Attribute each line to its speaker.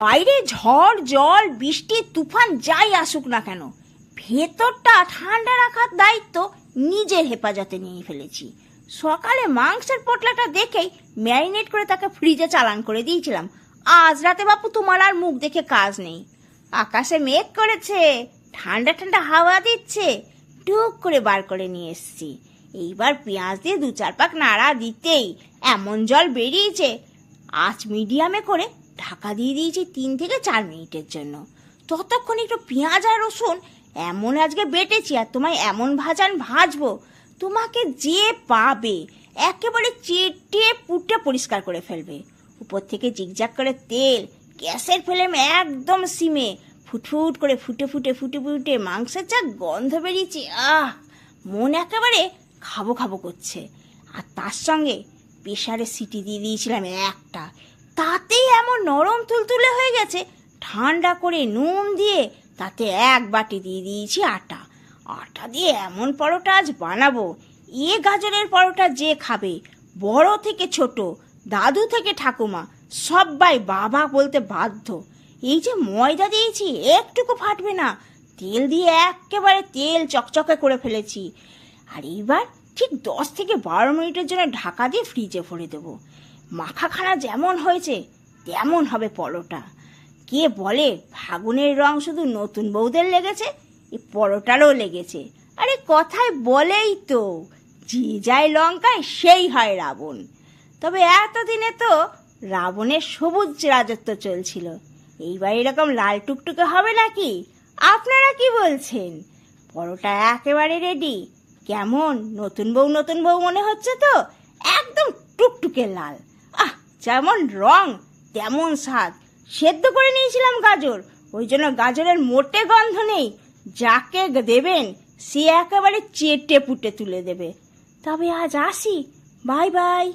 Speaker 1: বাইরে ঝড় জল বৃষ্টি তুফান যাই আসুক না কেন, ভেতরটা ঠান্ডা রাখার দায়িত্ব নিজের হেফাজতে নিয়ে ফেলেছি। সকালে মাংসের পোটলাটা দেখেই ম্যারিনেট করে তাকে ফ্রিজে চালান করে দিয়েছিলাম। আজ রাতে বাপু তোমার আর মুখ দেখে কাজ নেই। আকাশে মেঘ করেছে, ঠান্ডা ঠান্ডা হাওয়া দিচ্ছে, টুক করে বার করে নিয়ে এসছি। এইবার পেঁয়াজ দিয়ে 2-4 পাক নাড়া দিতেই এমন জল বেরিয়েছে। আঁচ মিডিয়ামে করে ঢাকা দিয়ে দিয়েছি 3 থেকে 4 মিনিটের জন্য। ততক্ষণ একটু পেঁয়াজ আর রসুন এমন আজকে বেটেছি আর তোমায় এমন ভাজবো, তোমাকে যে পাবে একেবারে চেটে পুটে পরিষ্কার করে ফেলবে। উপর থেকে জিগজাগ করে তেল, গ্যাসের ফ্লেম একদম সিমে, ফুটফুট করে ফুটে মাংসের যা গন্ধ বেরিয়েছে, মন একেবারে খাবো খাবো করছে। আর তার সঙ্গে প্রেসারে সিটি দিয়ে দিয়েছিলাম একটা, তাতেই এমন নরম তুলতুলে হয়ে গেছে। ঠান্ডা করে নুন দিয়ে তাতে 1 বাটি দিয়ে দিয়েছি আটা দিয়ে এমন পরোটা আজ বানাবো। গাজরের পরোটা যে খাবে, বড় থেকে ছোট, দাদু থেকে ঠাকুমা, সবাই বাবা বলতে বাধ্য। এই যে ময়দা দিয়েছি একটুকু ফাটবে না, তেল দিয়ে একেবারে তেল চকচকে করে ফেলেছি। আর এইবার ঠিক 10 থেকে 12 মিনিটের জন্য ঢাকা দিয়ে ফ্রিজে ভরে দেবো। মাখাখানা যেমন হয়েছে তেমন হবে পরোটা। কে বলে ফাগুনের রং শুধু নতুন বউদের লেগেছে, এই পরোটারও লেগেছে। আরে কথায় বলেই তো, যে যায় লঙ্কায় সেই হয় রাবণ। তবে এতদিনে তো রাবণের সবুজ রাজত্ব চলছিল, এইবার এরকম লাল টুকটুকে হবে নাকি? আপনারা কি বলছেন? পরোটা একেবারে রেডি। কেমন নতুন বউ মনে হচ্ছে তো? একদম টুকটুকে লাল। যেমন রং তেমন স্বাদ। সেদ্ধ করে নিয়েছিলাম গাজর, ওই জন্য গাজরের মোটে গন্ধ নেই। যাকে দেবেন সে একেবারে চেটে পুটে তুলে দেবে। তবে আজ আসি, বাই বাই।